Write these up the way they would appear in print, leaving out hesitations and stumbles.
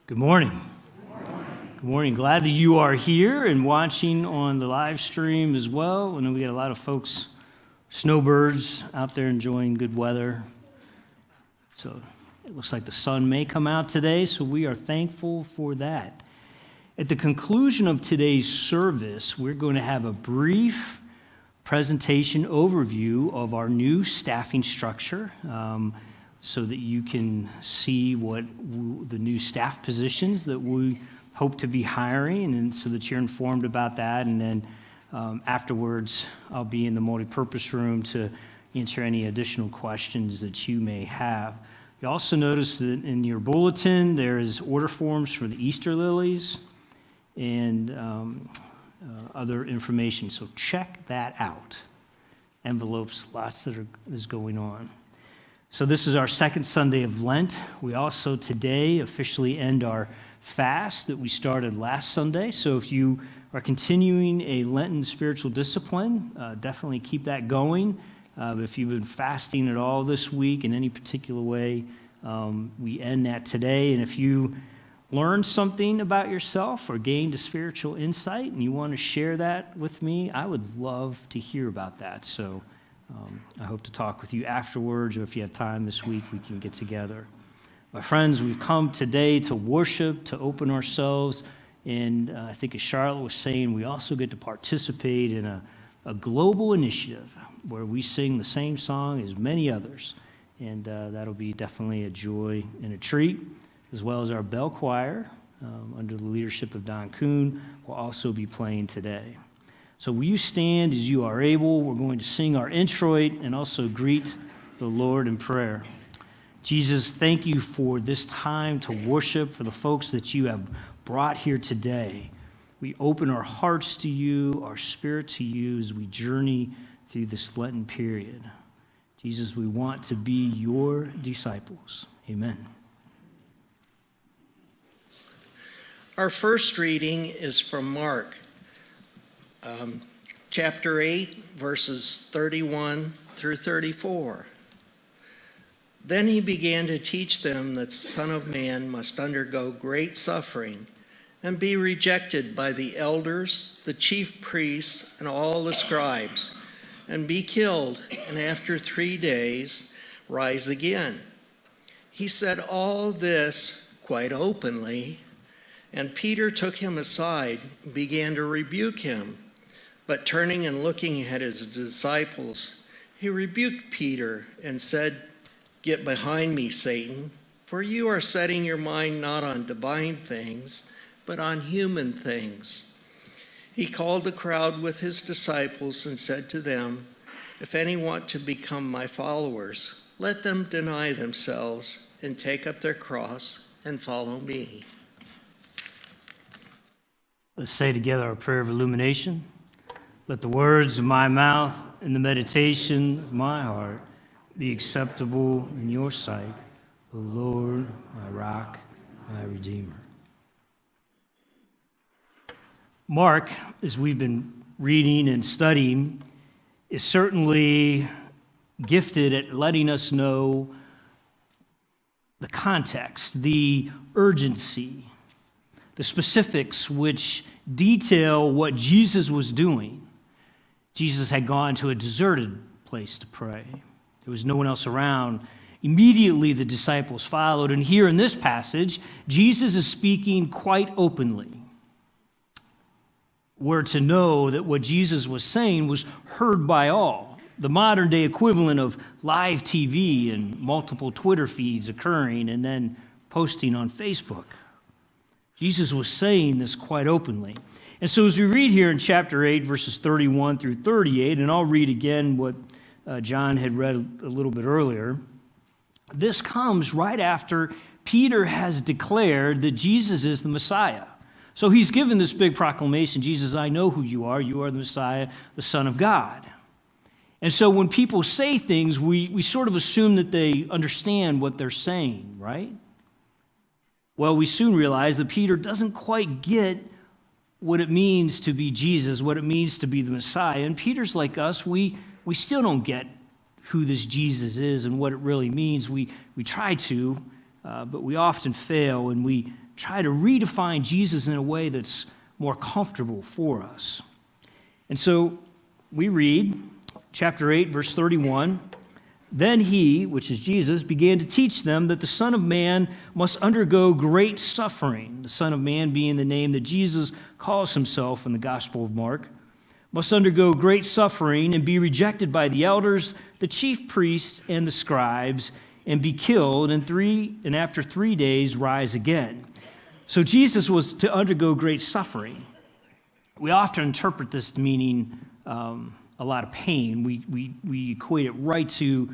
Good morning. Good morning. Glad that you are here and watching on the live stream as well. I know we got a lot of folks, snowbirds, out there enjoying good weather. So it looks like the sun may come out today, so we are thankful for that. At the conclusion of today's service, we're going to have a brief presentation overview of our new staffing structure. So that you can see what the new staff positions that we hope to be hiring, and so that you're informed about that. And then afterwards, I'll be in the multipurpose room to answer any additional questions that you may have. You also notice that in your bulletin, there is order forms for the Easter lilies and other information. So check that out. Envelopes, lots that is going on. So this is our second Sunday of Lent. We also today officially end our fast that we started last Sunday. So if you are continuing a Lenten spiritual discipline, definitely keep that going. If you've been fasting at all this week in any particular way, we end that today. And if you learned something about yourself or gained a spiritual insight and you want to share that with me, I would love to hear about that. So I hope to talk with you afterwards, or if you have time this week, we can get together. My friends, we've come today to worship, to open ourselves, and I think as Charlotte was saying, we also get to participate in a global initiative where we sing the same song as many others, and that'll be definitely a joy and a treat, as well as our bell choir, under the leadership of Don Kuhn, will also be playing today. So will you stand as you are able? We're going to sing our introit and also greet the Lord in prayer. Jesus, thank you for this time to worship, for the folks that you have brought here today. We open our hearts to you, our spirit to you as we journey through this Lenten period. Jesus, we want to be your disciples. Amen. Our first reading is from Mark. Chapter 8, verses 31 through 34. Then he began to teach them that the Son of Man must undergo great suffering and be rejected by the elders, the chief priests, and all the scribes, and be killed, and after 3 days rise again. He said all this quite openly, and Peter took him aside and began to rebuke him. But turning and looking at his disciples, he rebuked Peter and said, "Get behind me, Satan, for you are setting your mind not on divine things, but on human things." He called the crowd with his disciples and said to them, "If any want to become my followers, let them deny themselves and take up their cross and follow me." Let's say together our prayer of illumination. Let the words of my mouth and the meditation of my heart be acceptable in your sight, O Lord, my rock, my redeemer. Mark, as we've been reading and studying, is certainly gifted at letting us know the context, the urgency, the specifics which detail what Jesus was doing. Jesus had gone to a deserted place to pray. There was no one else around. Immediately the disciples followed, and here in this passage, Jesus is speaking quite openly. We're to know that what Jesus was saying was heard by all, the modern day equivalent of live TV and multiple Twitter feeds occurring and then posting on Facebook. Jesus was saying this quite openly. And so as we read here in chapter 8, verses 31 through 38, and I'll read again what John had read a little bit earlier, this comes right after Peter has declared that Jesus is the Messiah. So he's given this big proclamation, Jesus, I know who you are the Messiah, the Son of God. And so when people say things, we sort of assume that they understand what they're saying, right? Well, we soon realize that Peter doesn't quite get what it means to be Jesus, what it means to be the Messiah. And Peter's like us, we still don't get who this Jesus is and what it really means. We try to, but we often fail, and we try to redefine Jesus in a way that's more comfortable for us. And so we read chapter 8, verse 31, "Then he," which is Jesus, "began to teach them that the Son of Man must undergo great suffering." The Son of Man being the name that Jesus calls himself in the Gospel of Mark. "Must undergo great suffering and be rejected by the elders, the chief priests, and the scribes, and be killed, and after 3 days rise again." So Jesus was to undergo great suffering. We often interpret this meaning a lot of pain. We equate it right to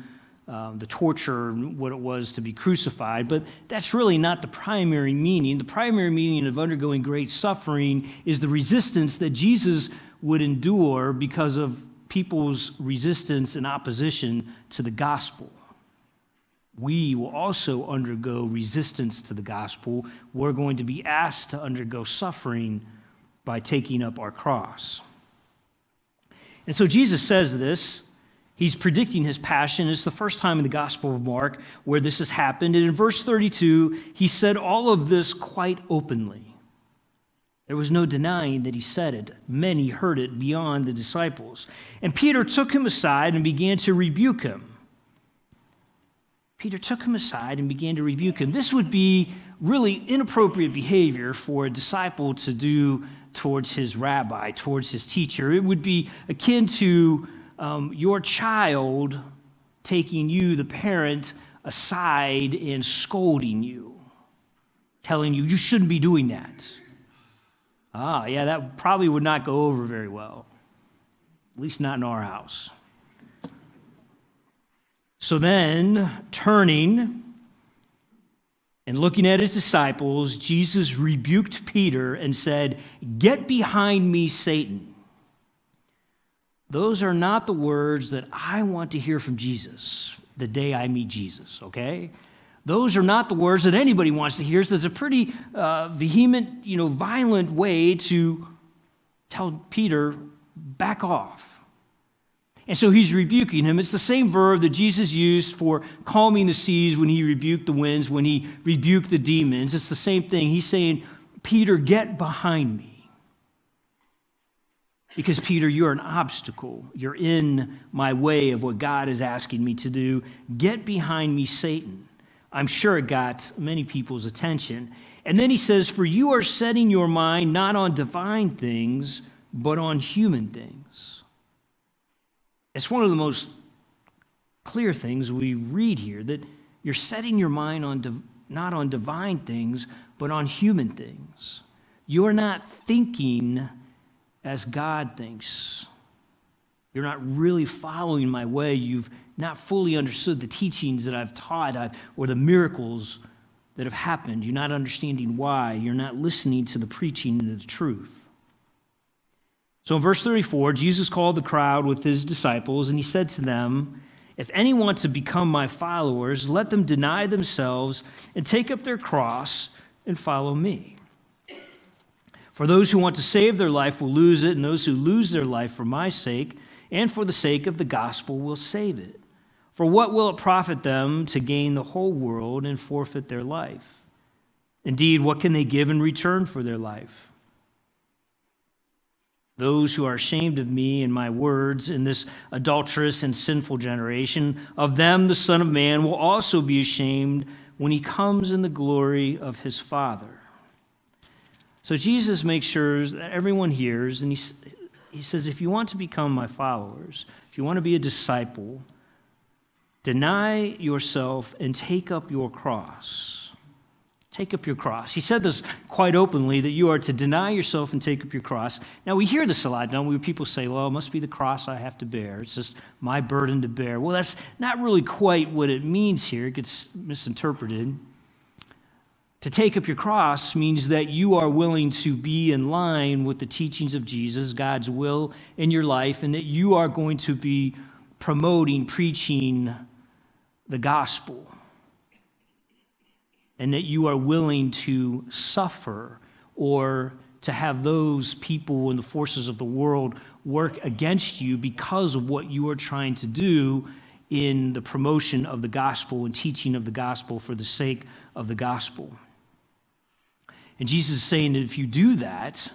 the torture and what it was to be crucified, but that's really not the primary meaning. The primary meaning of undergoing great suffering is the resistance that Jesus would endure because of people's resistance and opposition to the gospel. We will also undergo resistance to the gospel. We're going to be asked to undergo suffering by taking up our cross. And so Jesus says this. He's predicting his passion. It's the first time in the Gospel of Mark where this has happened. And in verse 32, he said all of this quite openly. There was no denying that he said it. Many heard it beyond the disciples. And Peter took him aside and began to rebuke him. Peter took him aside and began to rebuke him. This would be really inappropriate behavior for a disciple to do towards his rabbi, towards his teacher. It would be akin to your child taking you, the parent, aside and scolding you, telling you, you shouldn't be doing that. Yeah, that probably would not go over very well, at least not in our house. So then, turning and looking at his disciples, Jesus rebuked Peter and said, "Get behind me, Satan." Those are not the words that I want to hear from Jesus the day I meet Jesus, okay? Those are not the words that anybody wants to hear. So it's a pretty vehement, violent way to tell Peter, back off. And so he's rebuking him. It's the same verb that Jesus used for calming the seas when he rebuked the winds, when he rebuked the demons. It's the same thing. He's saying, Peter, get behind me. Because, Peter, you're an obstacle. You're in my way of what God is asking me to do. Get behind me, Satan. I'm sure it got many people's attention. And then he says, for you are setting your mind not on divine things, but on human things. It's one of the most clear things we read here, that you're setting your mind on not on divine things, but on human things. You're not thinking as God thinks. You're not really following my way. You've not fully understood the teachings that I've taught or the miracles that have happened. You're not understanding why. You're not listening to the preaching of the truth. So in verse 34, Jesus called the crowd with his disciples, and he said to them, if anyone wants to become my followers, let them deny themselves and take up their cross and follow me. For those who want to save their life will lose it, and those who lose their life for my sake and for the sake of the gospel will save it. For what will it profit them to gain the whole world and forfeit their life? Indeed, what can they give in return for their life? Those who are ashamed of me and my words in this adulterous and sinful generation, of them the Son of Man will also be ashamed when he comes in the glory of his Father. So Jesus makes sure that everyone hears, and he says, if you want to become my followers, if you want to be a disciple, deny yourself and take up your cross. Take up your cross. He said this quite openly, that you are to deny yourself and take up your cross. Now, we hear this a lot, don't we? People say, well, it must be the cross I have to bear. It's just my burden to bear. Well, that's not really quite what it means here. It gets misinterpreted. To take up your cross means that you are willing to be in line with the teachings of Jesus, God's will in your life, and that you are going to be promoting, preaching the gospel. And that you are willing to suffer or to have those people and the forces of the world work against you because of what you are trying to do in the promotion of the gospel and teaching of the gospel for the sake of the gospel. And Jesus is saying that if you do that,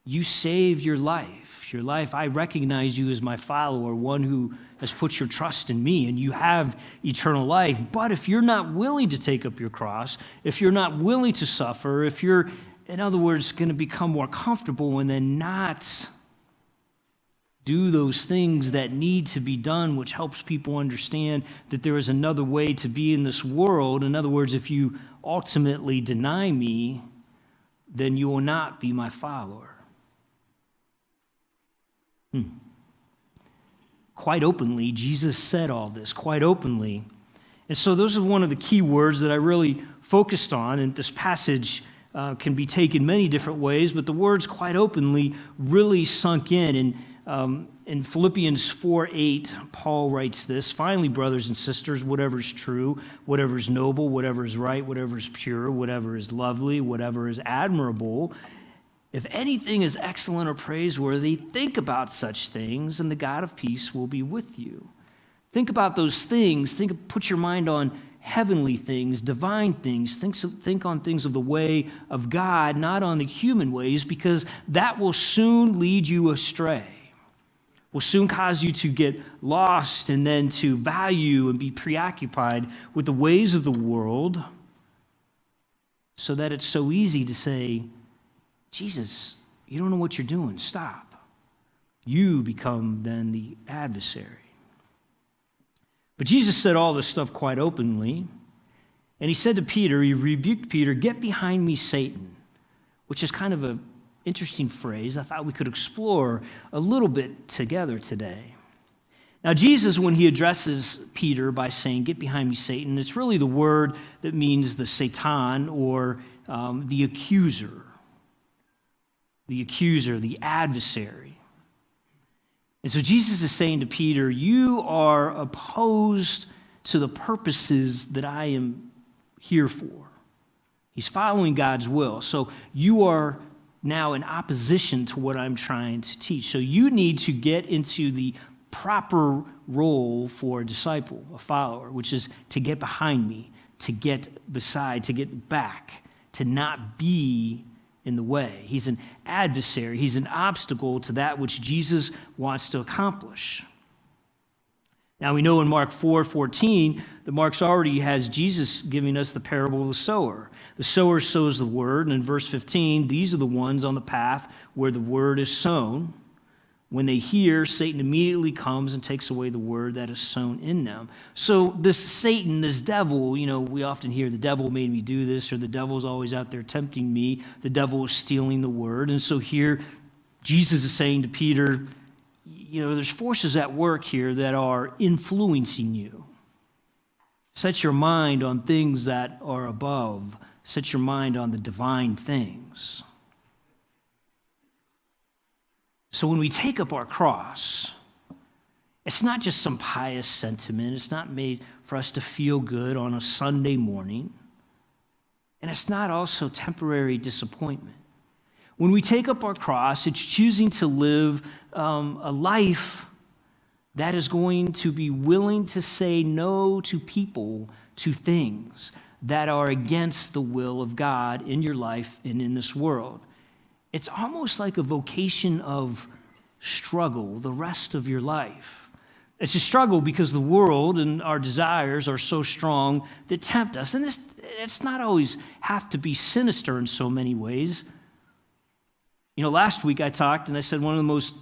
you save your life. Your life, I recognize you as my follower, one who has put your trust in me, and you have eternal life. But if you're not willing to take up your cross, if you're not willing to suffer, if you're, in other words, going to become more comfortable and then not do those things that need to be done, which helps people understand that there is another way to be in this world. In other words, if you ultimately deny me, then you will not be my follower. Quite openly, Jesus said all this quite openly. And so those are one of the key words that I really focused on. And this passage can be taken many different ways, but the words quite openly really sunk in. And in Philippians 4:8, Paul writes this: "Finally, brothers and sisters, whatever is true, whatever is noble, whatever is right, whatever is pure, whatever is lovely, whatever is admirable, if anything is excellent or praiseworthy, think about such things, and the God of peace will be with you." Think about those things. Put your mind on heavenly things, divine things. Think on things of the way of God, not on the human ways, because that will soon lead you astray. Will soon cause you to get lost and then to value and be preoccupied with the ways of the world, so that it's so easy to say, "Jesus, you don't know what you're doing. Stop." You become then the adversary. But Jesus said all this stuff quite openly, and he said to Peter, he rebuked Peter, "Get behind me, Satan," which is kind of an interesting phrase I thought we could explore a little bit together today. Now, Jesus, when he addresses Peter by saying, "Get behind me, Satan," it's really the word that means the Satan, or the accuser. The accuser, the adversary. And so Jesus is saying to Peter, you are opposed to the purposes that I am here for. He's following God's will. So you are now in opposition to what I'm trying to teach. So you need to get into the proper role for a disciple, a follower, which is to get behind me, to get beside, to get back, to not be in the way. He's an adversary. He's an obstacle to that which Jesus wants to accomplish. Now we know in Mark 4:14 that Mark's already has Jesus giving us the parable of the sower. The sower sows the word, and in verse 15, these are the ones on the path where the word is sown. When they hear, Satan immediately comes and takes away the word that is sown in them. So this Satan, this devil, we often hear the devil made me do this, or the devil's always out there tempting me. The devil is stealing the word. And so here Jesus is saying to Peter, there's forces at work here that are influencing you. Set your mind on things that are above. Set your mind on the divine things. So when we take up our cross, it's not just some pious sentiment. It's not made for us to feel good on a Sunday morning. And it's not also temporary disappointment. When we take up our cross, it's choosing to live a life that is going to be willing to say no to people, to things that are against the will of God in your life and in this world. It's almost like a vocation of struggle the rest of your life. It's a struggle because the world and our desires are so strong that tempt us. And it's not always have to be sinister in so many ways. Last week I talked and I said one of the most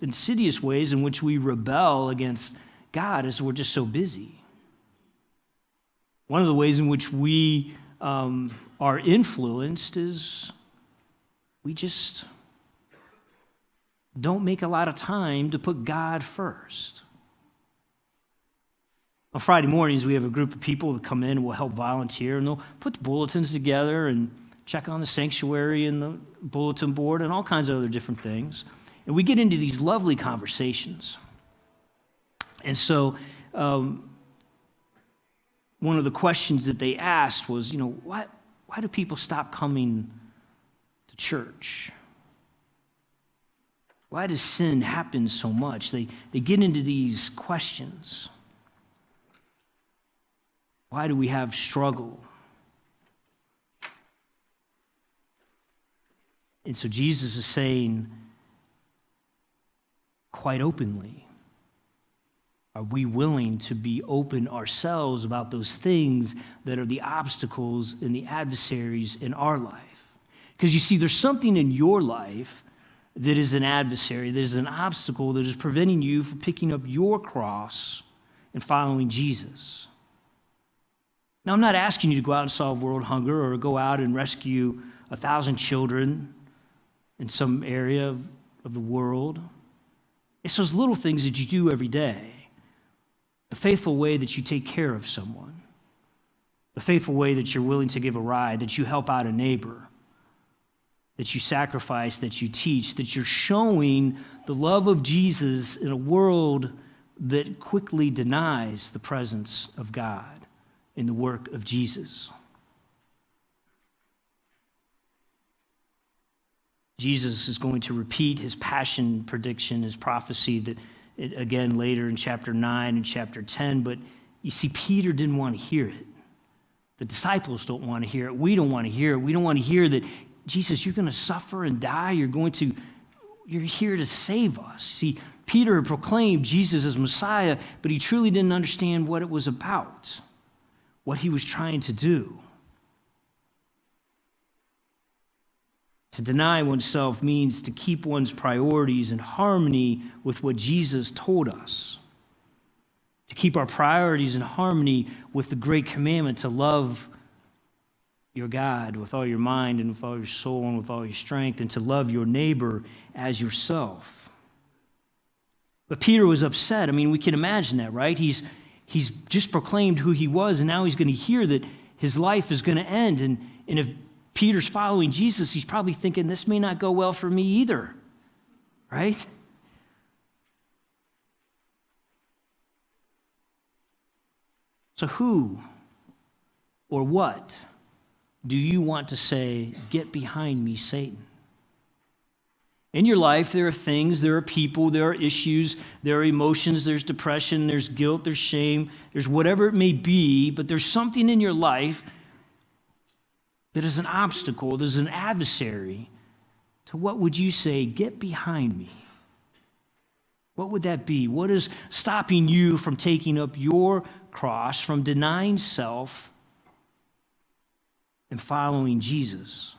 insidious ways in which we rebel against God is we're just so busy. One of the ways in which we are influenced is we just don't make a lot of time to put God first. On Friday mornings, we have a group of people that come in and will help volunteer, and they'll put the bulletins together and check on the sanctuary and the bulletin board and all kinds of other different things. And we get into these lovely conversations. And so one of the questions that they asked was, why do people stop coming to church? Why does sin happen so much? They get into these questions. Why do we have struggle? And so Jesus is saying quite openly, are we willing to be open ourselves about those things that are the obstacles and the adversaries in our life? Because you see, there's something in your life that is an adversary, that is an obstacle that is preventing you from picking up your cross and following Jesus. Now, I'm not asking you to go out and solve world hunger or go out and rescue 1,000 children in some area of the world. It's those little things that you do every day. The faithful way that you take care of someone. The faithful way that you're willing to give a ride, that you help out a neighbor, that you sacrifice, that you teach, that you're showing the love of Jesus in a world that quickly denies the presence of God in the work of Jesus. Jesus is going to repeat his passion prediction, his prophecy that again later in chapter 9 and chapter 10, but you see, Peter didn't want to hear it. The disciples don't want to hear it. We don't want to hear it. We don't want to hear that, Jesus, you're going to suffer and die. You're here to save us. See, Peter proclaimed Jesus as Messiah, but he truly didn't understand what it was about, what he was trying to do. To deny oneself means to keep one's priorities in harmony with what Jesus told us. To keep our priorities in harmony with the great commandment to love your God with all your mind and with all your soul and with all your strength, and to love your neighbor as yourself. But Peter was upset. I mean, we can imagine that, right? He's just proclaimed who he was, and now he's going to hear that his life is going to end. And if Peter's following Jesus, he's probably thinking, this may not go well for me either, right? So who or what do you want to say, get behind me, Satan? In your life, there are things, there are people, there are issues, there are emotions, there's depression, there's guilt, there's shame, there's whatever it may be, but there's something in your life that is an obstacle, there's an adversary to what would you say, get behind me? What would that be? What is stopping you from taking up your cross, from denying self and following Jesus?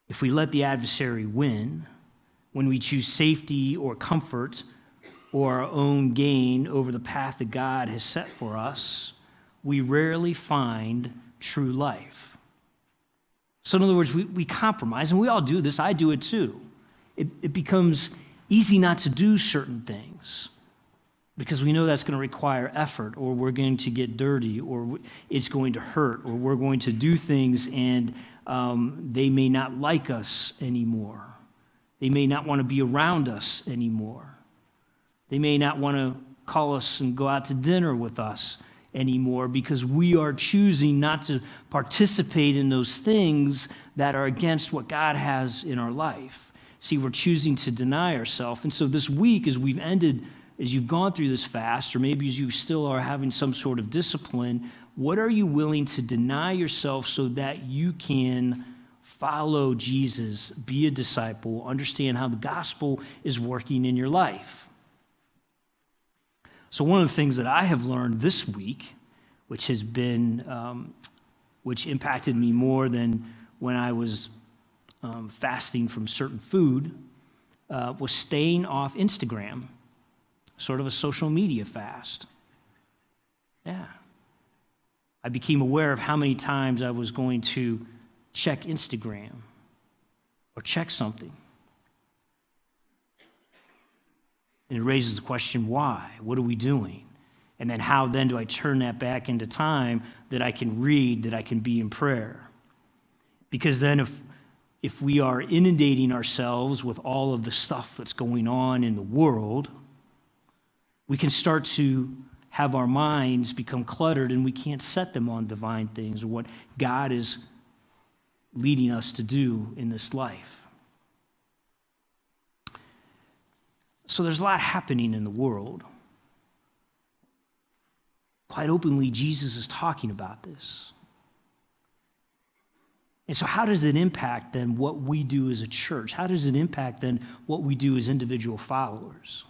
If we let the adversary win, when we choose safety or comfort or our own gain over the path that God has set for us, we rarely find true life. So in other words, we compromise, and we all do this. I do it too. It becomes easy not to do certain things because we know that's going to require effort, or we're going to get dirty, or it's going to hurt, or we're going to do things and they may not like us anymore. They may not want to be around us anymore. They may not want to call us and go out to dinner with us anymore because we are choosing not to participate in those things that are against what God has in our life. See, we're choosing to deny ourselves. And so this week, as we've ended, as you've gone through this fast, or maybe as you still are having some sort of discipline, what are you willing to deny yourself so that you can follow Jesus, be a disciple, understand how the gospel is working in your life? So one of the things that I have learned this week, which has been, which impacted me more than when I was fasting from certain food, was staying off Instagram, sort of a social media fast. Yeah. I became aware of how many times I was going to check Instagram or check something. And it raises the question, why? What are we doing? And then how then do I turn that back into time that I can read, that I can be in prayer? Because then if we are inundating ourselves with all of the stuff that's going on in the world, we can start to have our minds become cluttered, and we can't set them on divine things or what God is leading us to do in this life. So there's a lot happening in the world. Quite openly, Jesus is talking about this. And so how does it impact then what we do as a church? How does it impact then what we do as individual followers?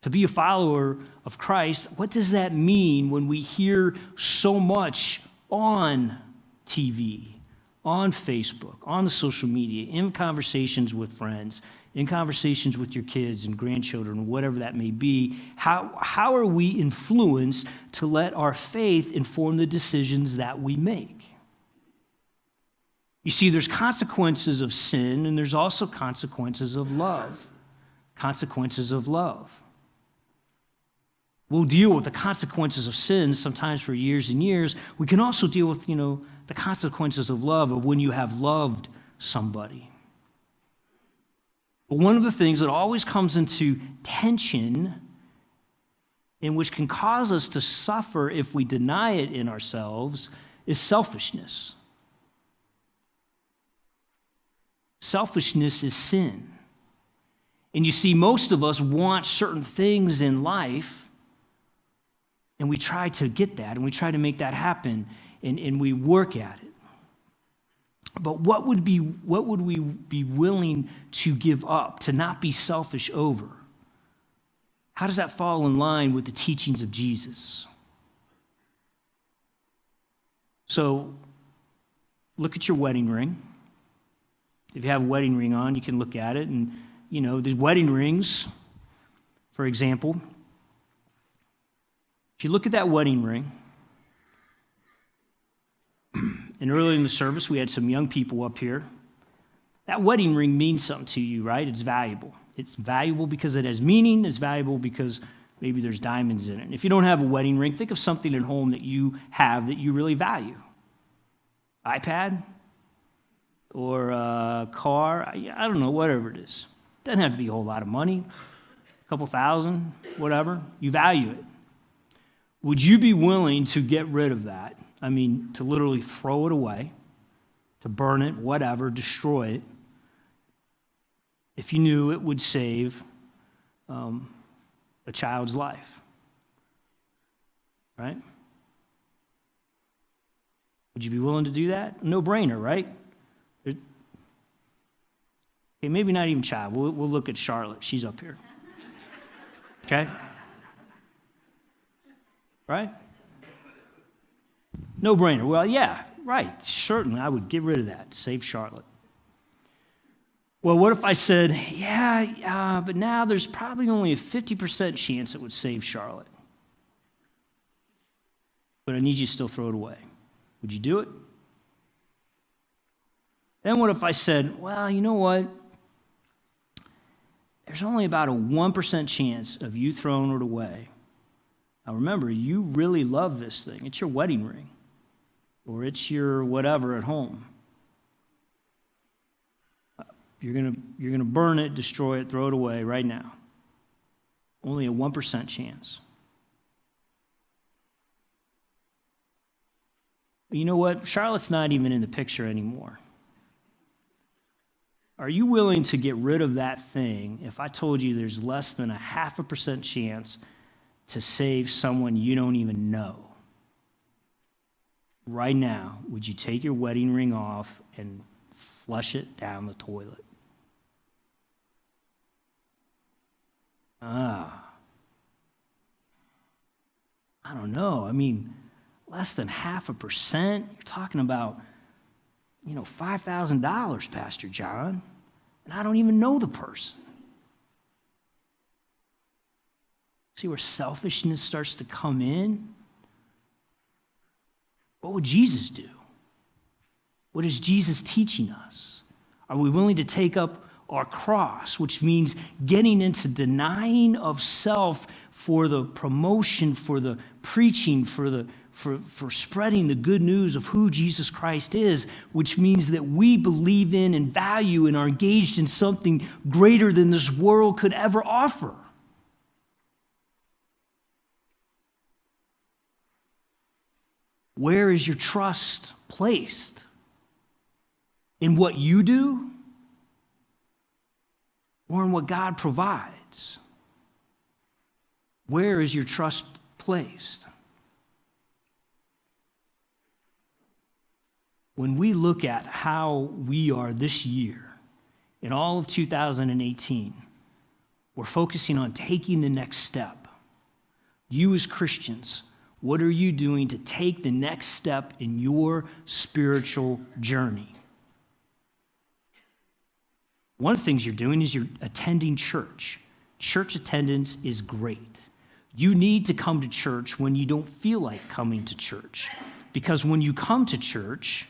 To be a follower of Christ, what does that mean when we hear so much on TV, on Facebook, on the social media, in conversations with friends, in conversations with your kids and grandchildren, whatever that may be? How are we influenced to let our faith inform the decisions that we make? You see, there's consequences of sin, and there's also consequences of love. Consequences of love. We'll deal with the consequences of sin sometimes for years and years. We can also deal with, the consequences of love, of when you have loved somebody. But one of the things that always comes into tension, and which can cause us to suffer if we deny it in ourselves, is selfishness. Selfishness is sin. And you see, most of us want certain things in life, and we try to get that, and we try to make that happen, and we work at it. But what would we be willing to give up, to not be selfish over? How does that fall in line with the teachings of Jesus? So, look at your wedding ring. If you have a wedding ring on, you can look at it, and, the wedding rings, for example, if you look at that wedding ring, and earlier in the service, we had some young people up here. That wedding ring means something to you, right? It's valuable. It's valuable because it has meaning. It's valuable because maybe there's diamonds in it. And if you don't have a wedding ring, think of something at home that you have that you really value. iPad or a car, I don't know, whatever it is. Doesn't have to be a whole lot of money, a couple thousand, whatever. You value it. Would you be willing to get rid of that? I mean, to literally throw it away, to burn it, whatever, destroy it, if you knew it would save a child's life, right? Would you be willing to do that? No-brainer, right? Okay, maybe not even child. We'll look at Charlotte. She's up here. Okay? Right? No-brainer. Well, yeah, right. Certainly, I would get rid of that. Save Charlotte. Well, what if I said, but now there's probably only a 50% chance it would save Charlotte. But I need you to still throw it away. Would you do it? Then what if I said, well, you know what? There's only about a 1% chance of you throwing it away. Now remember, you really love this thing. It's your wedding ring. Or it's your whatever at home. You're gonna burn it, destroy it, throw it away right now. Only a 1% chance. But you know what? Charlotte's not even in the picture anymore. Are you willing to get rid of that thing if I told you there's less than a 0.5% chance to save someone you don't even know? Right now, would you take your wedding ring off and flush it down the toilet? I don't know. I mean, less than 0.5%? You're talking about, $5,000, Pastor John, and I don't even know the person. See where selfishness starts to come in? What would Jesus do? What is Jesus teaching us? Are we willing to take up our cross, which means getting into denying of self for the promotion, for the preaching, for spreading the good news of who Jesus Christ is, which means that we believe in and value and are engaged in something greater than this world could ever offer? Where is your trust placed? In what you do or in what God provides? Where is your trust placed? when we look at how we are this year, in all of 2018, we're focusing on taking the next step. You as Christians, what are you doing to take the next step in your spiritual journey? One of the things you're doing is you're attending church. Church attendance is great. You need to come to church when you don't feel like coming to church. Because when you come to church,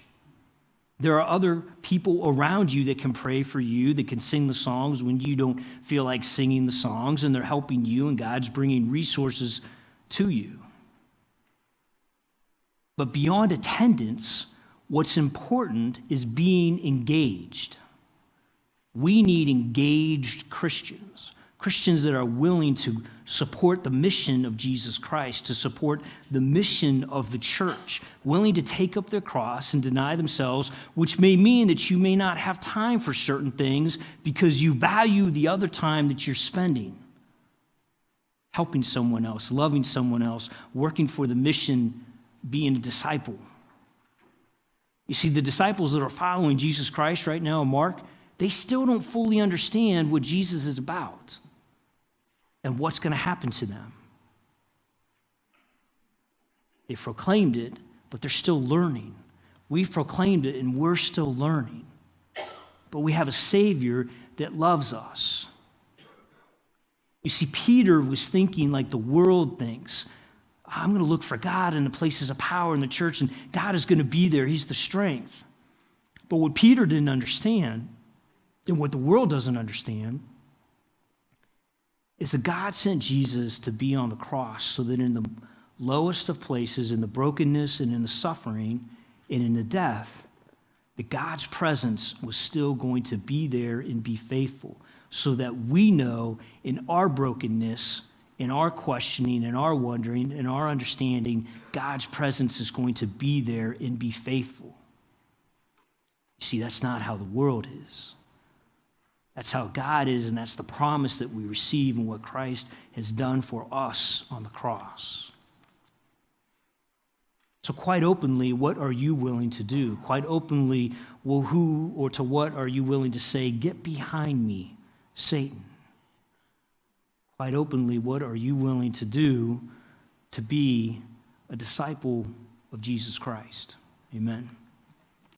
there are other people around you that can pray for you, that can sing the songs when you don't feel like singing the songs, and they're helping you, and God's bringing resources to you. But beyond attendance, what's important is being engaged. We need engaged Christians. Christians that are willing to support the mission of Jesus Christ, to support the mission of the church, willing to take up their cross and deny themselves, which may mean that you may not have time for certain things because you value the other time that you're spending helping someone else, loving someone else, working for the mission, being a disciple. You see, the disciples that are following Jesus Christ right now, Mark, they still don't fully understand what Jesus is about and what's going to happen to them. They've proclaimed it, but they're still learning. We've proclaimed it, and we're still learning. But we have a Savior that loves us. You see, Peter was thinking like the world thinks. I'm going to look for God in the places of power in the church, and God is going to be there. He's the strength. But what Peter didn't understand, and what the world doesn't understand, is that God sent Jesus to be on the cross so that in the lowest of places, in the brokenness and in the suffering and in the death, that God's presence was still going to be there and be faithful, so that we know in our brokenness, in our questioning, in our wondering, in our understanding, God's presence is going to be there and be faithful. You see, that's not how the world is. That's how God is, and that's the promise that we receive in what Christ has done for us on the cross. So quite openly, what are you willing to do? Quite openly, well, who or to what are you willing to say, "Get behind me, Satan"? Quite openly, what are you willing to do to be a disciple of Jesus Christ? Amen.